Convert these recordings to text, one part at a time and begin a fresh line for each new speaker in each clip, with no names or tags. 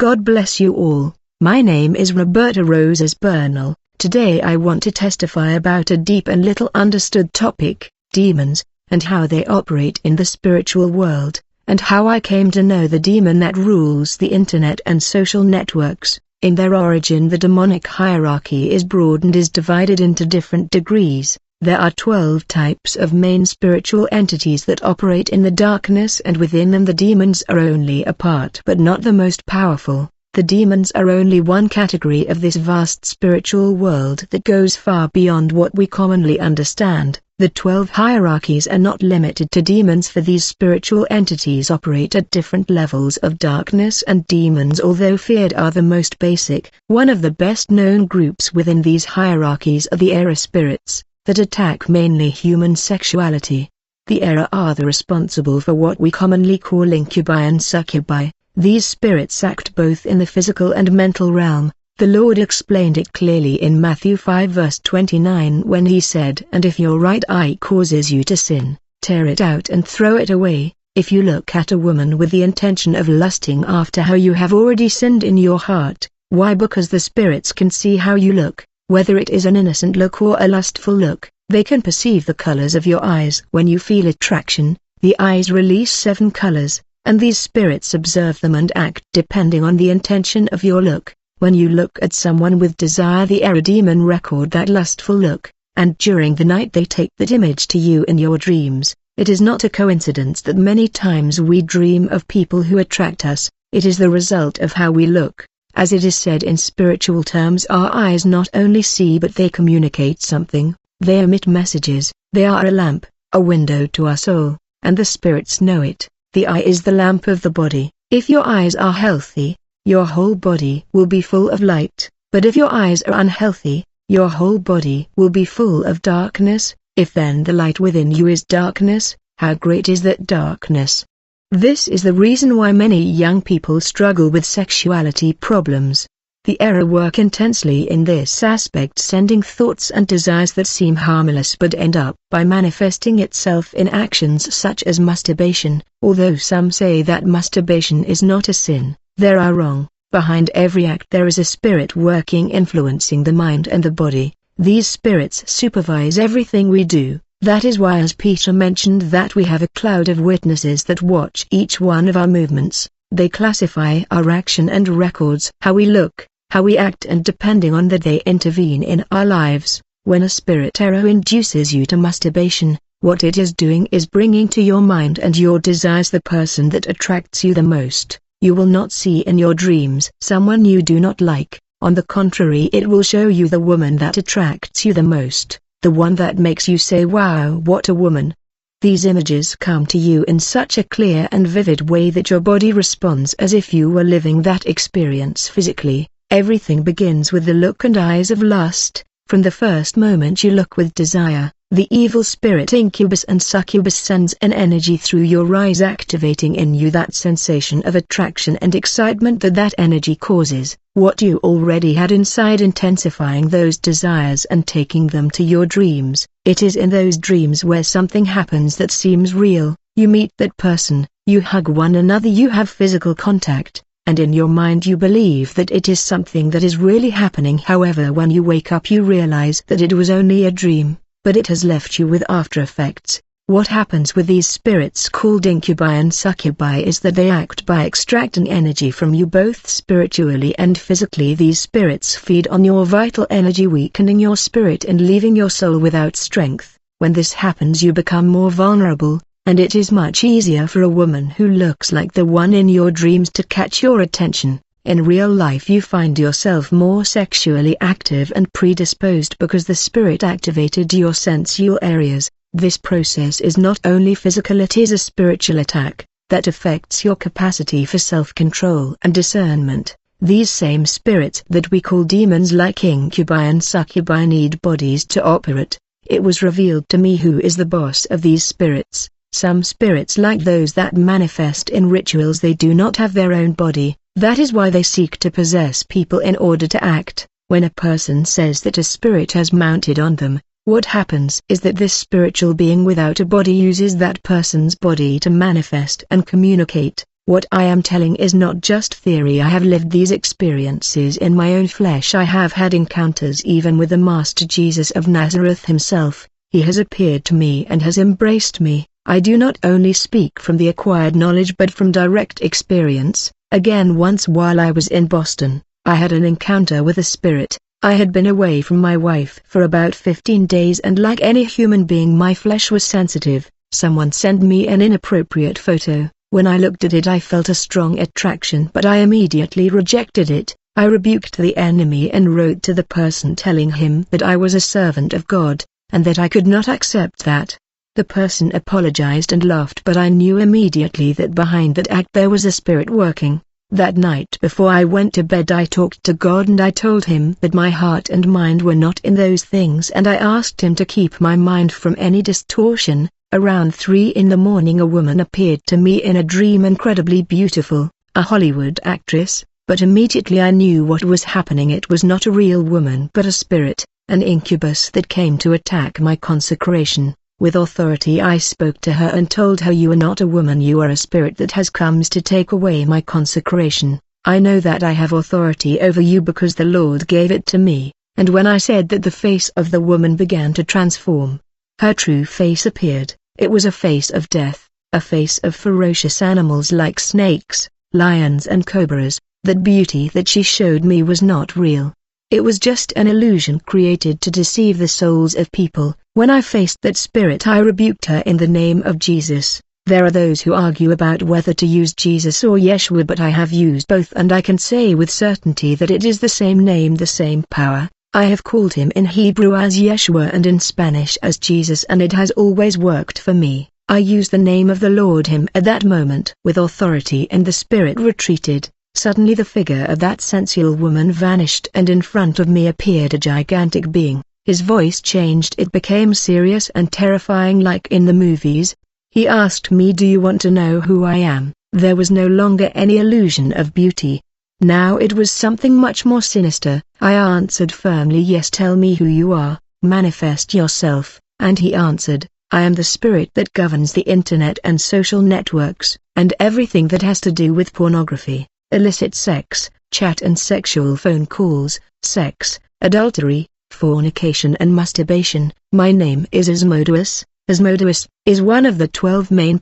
God bless you all. My name is Roberta Roses Bernal. Today I want to testify about a deep and little understood topic, demons, and how they operate in the spiritual world, and how I came to know the demon that rules the internet and social networks. In their origin, the demonic hierarchy is broad and is divided into different degrees. There are 12 types of main spiritual entities that operate in the darkness, and within them the demons are only a part but not the most powerful. The demons are only one category of this vast spiritual world that goes far beyond what we commonly understand. The 12 hierarchies are not limited to demons, for these spiritual entities operate at different levels of darkness, and demons, although feared, are the most basic. One of the best known groups within these hierarchies are the era spirits, that attack mainly human sexuality. The era are the responsible for what we commonly call incubi and succubi. These spirits act both in the physical and mental realm. The Lord explained it clearly in Matthew 5 verse 29 when he said, "And if your right eye causes you to sin, tear it out and throw it away. If you look at a woman with the intention of lusting after her, you have already sinned in your heart." Why? Because the spirits can see how you look, whether it is an innocent look or a lustful look. They can perceive the colors of your eyes. When you feel attraction, the eyes release 7 colors, and these spirits observe them and act depending on the intention of your look. When you look at someone with desire, the error demon record that lustful look, and during the night they take that image to you in your dreams. It is not a coincidence that many times we dream of people who attract us. It is the result of how we look. As it is said in spiritual terms, our eyes not only see but they communicate something. They emit messages. They are a lamp, a window to our soul, and the spirits know it. The eye is the lamp of the body. If your eyes are healthy, your whole body will be full of light, but if your eyes are unhealthy, your whole body will be full of darkness. If then the light within you is darkness, how great is that darkness? This is the reason why many young people struggle with sexuality problems. The error work intensely in this aspect, sending thoughts and desires that seem harmless but end up by manifesting itself in actions such as masturbation. Although some say that masturbation is not a sin, they are wrong. Behind every act there is a spirit working, influencing the mind and the body. These spirits supervise everything we do. That is why, as Peter mentioned, that we have a cloud of witnesses that watch each one of our movements. They classify our action and records how we look, how we act, and depending on that they intervene in our lives. When a spirit arrow induces you to masturbation, what it is doing is bringing to your mind and your desires the person that attracts you the most. You will not see in your dreams someone you do not like. On the contrary, it will show you the woman that attracts you the most, the one that makes you say, "Wow, what a woman." These images come to you in such a clear and vivid way that your body responds as if you were living that experience physically. Everything begins with the look and eyes of lust. From the first moment you look with desire, the evil spirit incubus and succubus sends an energy through your eyes, activating in you that sensation of attraction and excitement that energy causes. What you already had inside, intensifying those desires and taking them to your dreams. It is in those dreams where something happens that seems real. You meet that person, you hug one another, you have physical contact, and in your mind you believe that it is something that is really happening. However, when you wake up you realize that it was only a dream, but it has left you with after effects. What happens with these spirits called incubi and succubi is that they act by extracting energy from you both spiritually and physically. These spirits feed on your vital energy, weakening your spirit and leaving your soul without strength. When this happens you become more vulnerable, and it is much easier for a woman who looks like the one in your dreams to catch your attention. In real life you find yourself more sexually active and predisposed because the spirit activated your sensual areas. This process is not only physical, it is a spiritual attack that affects your capacity for self-control and discernment. These same spirits that we call demons, like incubi and succubi, need bodies to operate. It was revealed to me who is the boss of these spirits. Some spirits, like those that manifest in rituals, they do not have their own body. That is why they seek to possess people in order to act. When a person says that a spirit has mounted on them, what happens is that this spiritual being without a body uses that person's body to manifest and communicate. What I am telling is not just theory. I have lived these experiences in my own flesh. I have had encounters even with the Master Jesus of Nazareth himself. He has appeared to me and has embraced me. I do not only speak from the acquired knowledge but from direct experience. Again, once while I was in Boston, I had an encounter with a spirit. I had been away from my wife for about 15 days and like any human being my flesh was sensitive. Someone sent me an inappropriate photo. When I looked at it I felt a strong attraction, but I immediately rejected it. I rebuked the enemy and wrote to the person telling him that I was a servant of God, and that I could not accept that. The person apologized and laughed, but I knew immediately that behind that act there was a spirit working. That night before I went to bed I talked to God and I told him that my heart and mind were not in those things, and I asked him to keep my mind from any distortion. Around 3 in the morning a woman appeared to me in a dream, incredibly beautiful, a Hollywood actress, but immediately I knew what was happening. It was not a real woman but a spirit, an incubus that came to attack my consecration. With authority I spoke to her and told her, "You are not a woman, you are a spirit that has come to take away my consecration. I know that I have authority over you because the Lord gave it to me." And when I said that, the face of the woman began to transform. Her true face appeared. It was a face of death, a face of ferocious animals like snakes, lions and cobras. That beauty that she showed me was not real. It was just an illusion created to deceive the souls of people. When I faced that spirit I rebuked her in the name of Jesus. There are those who argue about whether to use Jesus or Yeshua, but I have used both and I can say with certainty that it is the same name, the same power. I have called him in Hebrew as Yeshua and in Spanish as Jesus, and it has always worked for me. I used the name of the Lord him at that moment with authority and the spirit retreated. Suddenly the figure of that sensual woman vanished and in front of me appeared a gigantic being. His voice changed, it became serious and terrifying like in the movies. He asked me, "Do you want to know who I am?" There was no longer any illusion of beauty. Now it was something much more sinister. I answered firmly, "Yes, tell me who you are, manifest yourself." And he answered, "I am the spirit that governs the internet and social networks, and everything that has to do with pornography, illicit sex, chat and sexual phone calls, sex, adultery, fornication and masturbation. My name is Asmodeus." Asmodeus is one of the 12 main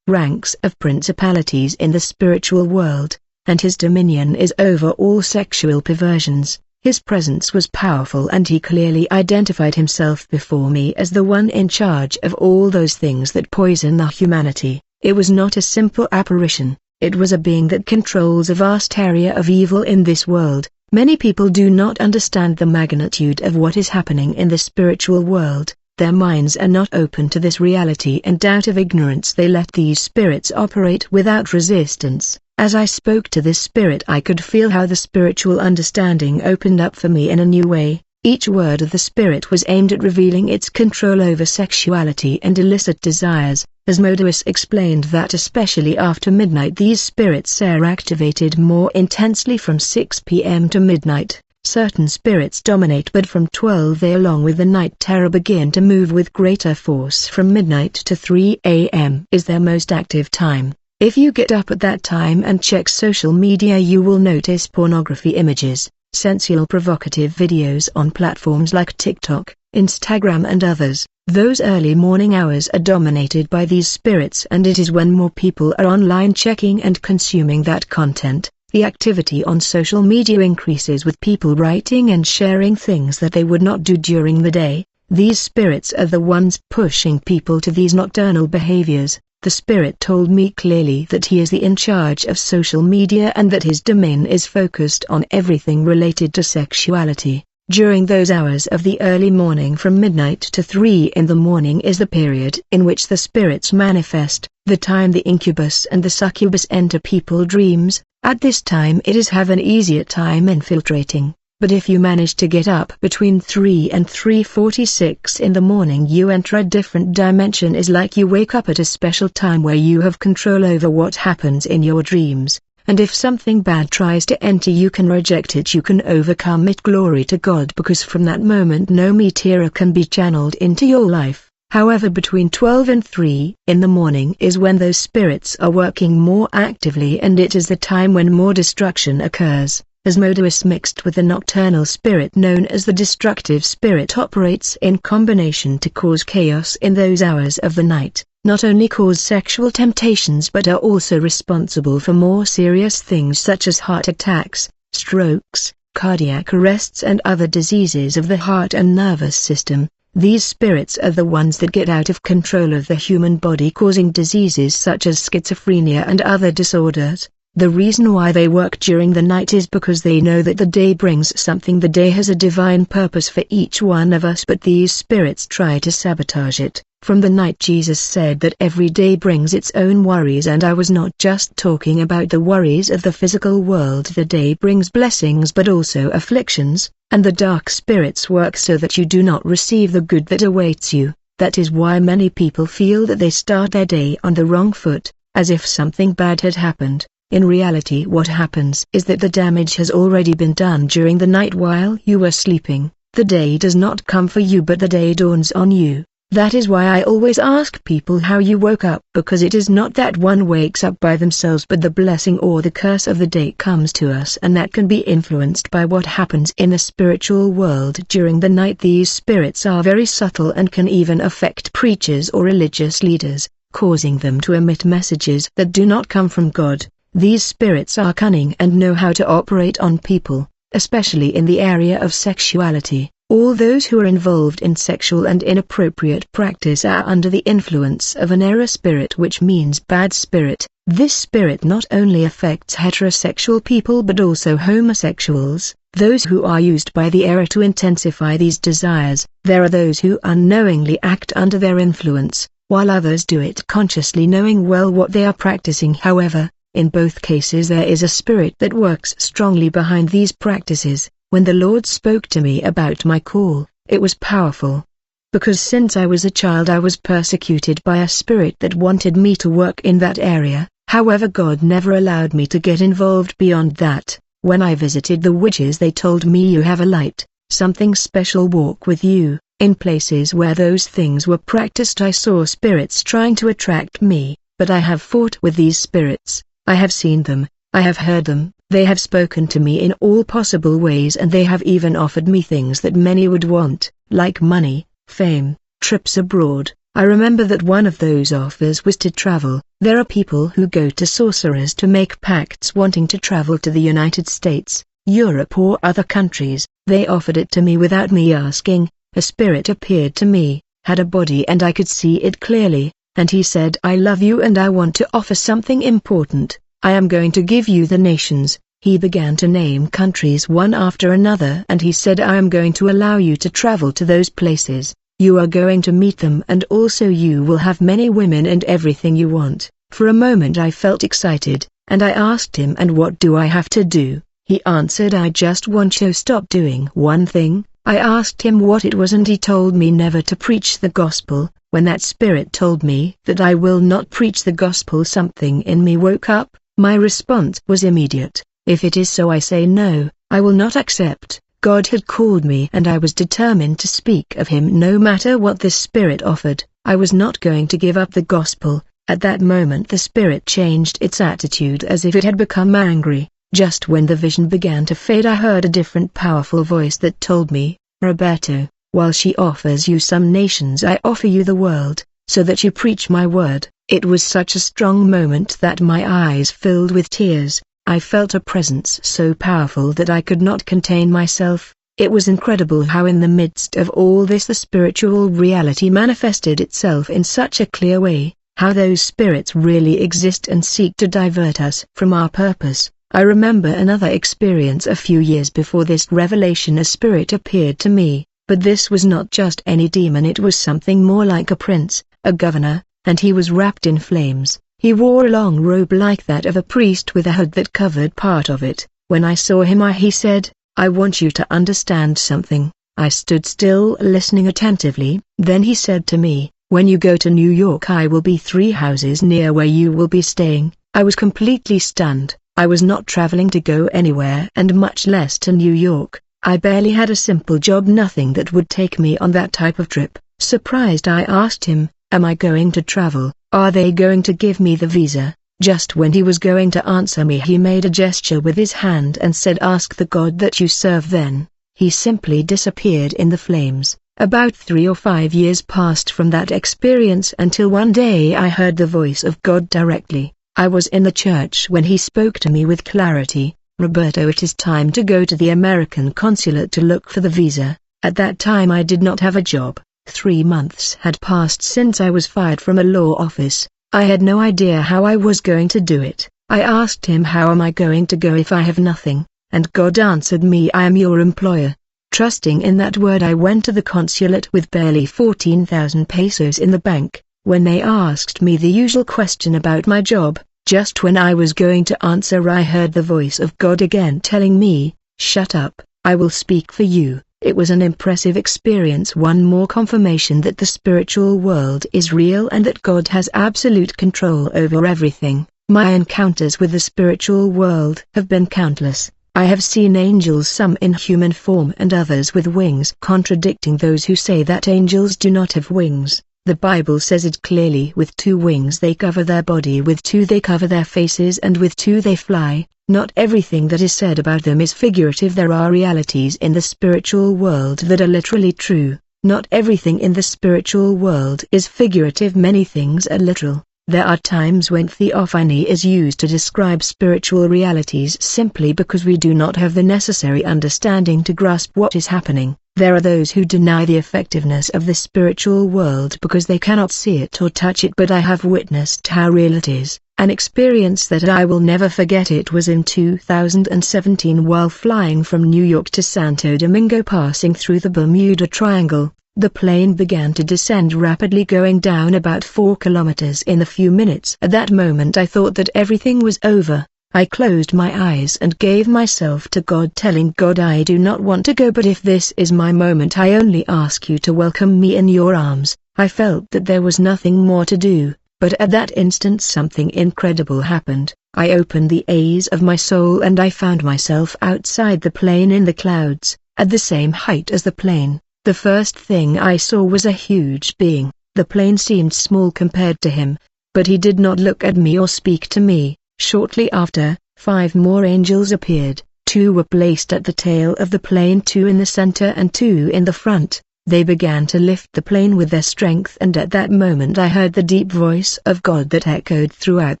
ranks of principalities in the spiritual world, and his dominion is over all sexual perversions. His presence was powerful and he clearly identified himself before me as the one in charge of all those things that poison the humanity. It was not a simple apparition, it was a being that controls a vast area of evil in this world. Many people do not understand the magnitude of what is happening in the spiritual world. Their minds are not open to this reality, and out of ignorance they let these spirits operate without resistance. As I spoke to this spirit I could feel how the spiritual understanding opened up for me in a new way. Each word of the spirit was aimed at revealing its control over sexuality and illicit desires. Asmodeus explained that especially after midnight these spirits are activated more intensely from 6 p.m. to midnight. Certain spirits dominate, but from 12 they along with the night terror begin to move with greater force. From midnight to 3 a.m. is their most active time. If you get up at that time and check social media you will notice pornography images, sensual provocative videos on platforms like TikTok, Instagram and others. Those early morning hours are dominated by these spirits, and it is when more people are online checking and consuming that content. The activity on social media increases with people writing and sharing things that they would not do during the day. These spirits are the ones pushing people to these nocturnal behaviors. The spirit told me clearly that he is in charge of social media and that his domain is focused on everything related to sexuality. During those hours of the early morning from midnight to 3 in the morning is the period in which the spirits manifest, the time the incubus and the succubus enter people's dreams. At this time it is have an easier time infiltrating, but if you manage to get up between 3 and 3:46 in the morning you enter a different dimension. Is like you wake up at a special time where you have control over what happens in your dreams, and if something bad tries to enter you can reject it, you can overcome it. Glory to God, because from that moment no meteor can be channeled into your life. However, between 12 and 3 in the morning is when those spirits are working more actively, and it is the time when more destruction occurs. Asmodeus mixed with the nocturnal spirit known as the destructive spirit operates in combination to cause chaos in those hours of the night, not only cause sexual temptations but are also responsible for more serious things such as heart attacks, strokes, cardiac arrests and other diseases of the heart and nervous system. These spirits are the ones that get out of control of the human body, causing diseases such as schizophrenia and other disorders. The reason why they work during the night is because they know that the day brings something. The day has a divine purpose for each one of us, but these spirits try to sabotage it. From the night, Jesus said that every day brings its own worries, and I was not just talking about the worries of the physical world. The day brings blessings but also afflictions, and the dark spirits work so that you do not receive the good that awaits you. That is why many people feel that they start their day on the wrong foot, as if something bad had happened. In reality, what happens is that the damage has already been done during the night while you were sleeping. The day does not come for you, but the day dawns on you. That is why I always ask people how you woke up, because it is not that one wakes up by themselves, but the blessing or the curse of the day comes to us, and that can be influenced by what happens in the spiritual world during the night. These spirits are very subtle and can even affect preachers or religious leaders, causing them to emit messages that do not come from God. These spirits are cunning and know how to operate on people, especially in the area of sexuality. All those who are involved in sexual and inappropriate practice are under the influence of an error spirit, which means bad spirit. This spirit not only affects heterosexual people but also homosexuals, those who are used by the error to intensify these desires. There are those who unknowingly act under their influence, while others do it consciously, knowing well what they are practicing. However, in both cases there is a spirit that works strongly behind these practices. When the Lord spoke to me about my call, it was powerful. Because since I was a child I was persecuted by a spirit that wanted me to work in that area. However, God never allowed me to get involved beyond that. When I visited the witches, they told me, you have a light, something special walk with you. In places where those things were practiced I saw spirits trying to attract me, but I have fought with these spirits. I have seen them, I have heard them, they have spoken to me in all possible ways, and they have even offered me things that many would want, like money, fame, trips abroad. I remember that one of those offers was to travel. There are people who go to sorcerers to make pacts wanting to travel to the United States, Europe or other countries. They offered it to me without me asking. A spirit appeared to me, had a body and I could see it clearly. And he said, I love you and I want to offer something important. I am going to give you the nations. He began to name countries one after another, and he said, I am going to allow you to travel to those places. You are going to meet them, and also you will have many women and everything you want. For a moment I felt excited, and I asked him, and what do I have to do? He answered, I just want you to stop doing one thing. I asked him what it was, and he told me never to preach the gospel. When that spirit told me that I will not preach the gospel, something in me woke up. My response was immediate. If it is so, I say no, I will not accept. God had called me and I was determined to speak of him no matter what this spirit offered. I was not going to give up the gospel. At that moment the spirit changed its attitude as if it had become angry. Just when the vision began to fade, I heard a different powerful voice that told me, Roberto, while she offers you some nations, I offer you the world, so that you preach my word. It was such a strong moment that my eyes filled with tears. I felt a presence so powerful that I could not contain myself. It was incredible how in the midst of all this the spiritual reality manifested itself in such a clear way, how those spirits really exist and seek to divert us from our purpose. I remember another experience a few years before this revelation. A spirit appeared to me, but this was not just any demon, it was something more like a prince, a governor, and he was wrapped in flames. He wore a long robe like that of a priest with a hood that covered part of it. When I saw him, he said, I want you to understand something. I stood still listening attentively. Then he said to me, when you go to New York, I will be 3 houses near where you will be staying. I was completely stunned. I was not traveling to go anywhere, and much less to New York. I barely had a simple job, nothing that would take me on that type of trip. Surprised, I asked him, "Am I going to travel? Are they going to give me the visa?" Just when he was going to answer me, he made a gesture with his hand and said, "Ask the God that you serve." Then he simply disappeared in the flames. About 3 or 5 years passed from that experience until one day I heard the voice of God directly. I was in the church when he spoke to me with clarity. "Roberto, it is time to go to the American consulate to look for the visa." At that time I did not have a job. 3 months had passed since I was fired from a law office. I had no idea how I was going to do it. I asked him, "How am I going to go if I have nothing?" And God answered me, "I am your employer." Trusting in that word, I went to the consulate with barely 14,000 pesos in the bank. When they asked me the usual question about my job, just when I was going to answer, I heard the voice of God again telling me, "Shut up, I will speak for you." It was an impressive experience, one more confirmation that the spiritual world is real and that God has absolute control over everything. My encounters with the spiritual world have been countless. I have seen angels, some in human form and others with wings, contradicting those who say that angels do not have wings. The Bible says it clearly, "With 2 wings they cover their body, with 2 they cover their faces, and with 2 they fly." Not everything that is said about them is figurative. There are realities in the spiritual world that are literally true. Not everything in the spiritual world is figurative. Many things are literal. There are times when theophany is used to describe spiritual realities simply because we do not have the necessary understanding to grasp what is happening. There are those who deny the effectiveness of the spiritual world because they cannot see it or touch it, but I have witnessed how real it is. An experience that I will never forget. It was in 2017 while flying from New York to Santo Domingo, passing through the Bermuda Triangle. The plane began to descend rapidly, going down about 4 kilometers in a few minutes. At that moment I thought that everything was over. I closed my eyes and gave myself to God, telling God, "I do not want to go, but if this is my moment, I only ask you to welcome me in your arms." I felt that there was nothing more to do, but at that instant something incredible happened. I opened the eyes of my soul and I found myself outside the plane in the clouds, at the same height as the plane. The first thing I saw was a huge being. The plane seemed small compared to him, but he did not look at me or speak to me. Shortly after, 5 more angels appeared. 2 were placed at the tail of the plane, 2 in the center and 2 in the front. They began to lift the plane with their strength, and at that moment I heard the deep voice of God that echoed throughout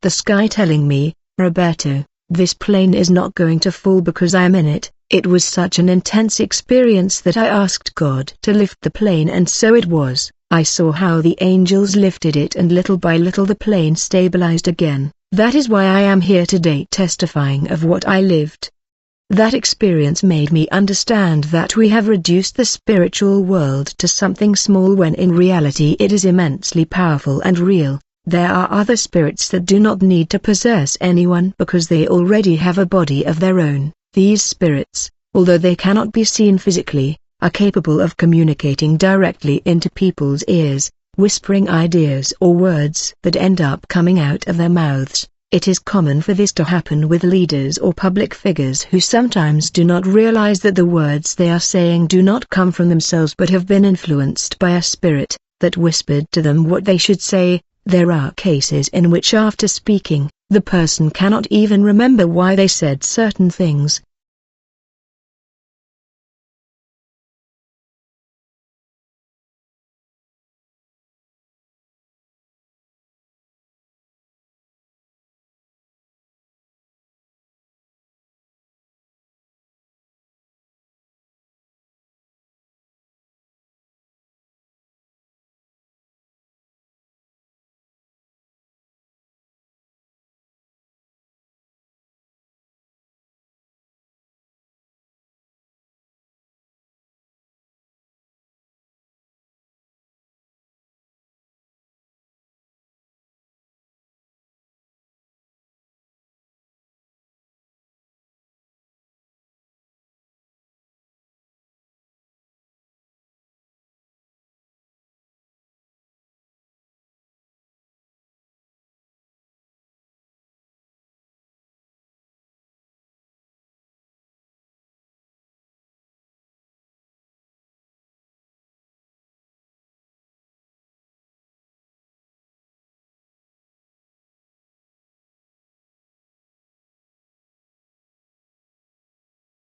the sky telling me, "Roberto, this plane is not going to fall because I am in it." It was such an intense experience that I asked God to lift the plane, and so it was. I saw how the angels lifted it, and little by little the plane stabilized again. That is why I am here today testifying of what I lived. That experience made me understand that we have reduced the spiritual world to something small when in reality it is immensely powerful and real. There are other spirits that do not need to possess anyone because they already have a body of their own. These spirits, although they cannot be seen physically, are capable of communicating directly into people's ears, whispering ideas or words that end up coming out of their mouths. It is common for this to happen with leaders or public figures who sometimes do not realize that the words they are saying do not come from themselves but have been influenced by a spirit that whispered to them what they should say. There are cases in which after speaking, the person cannot even remember why they said certain things.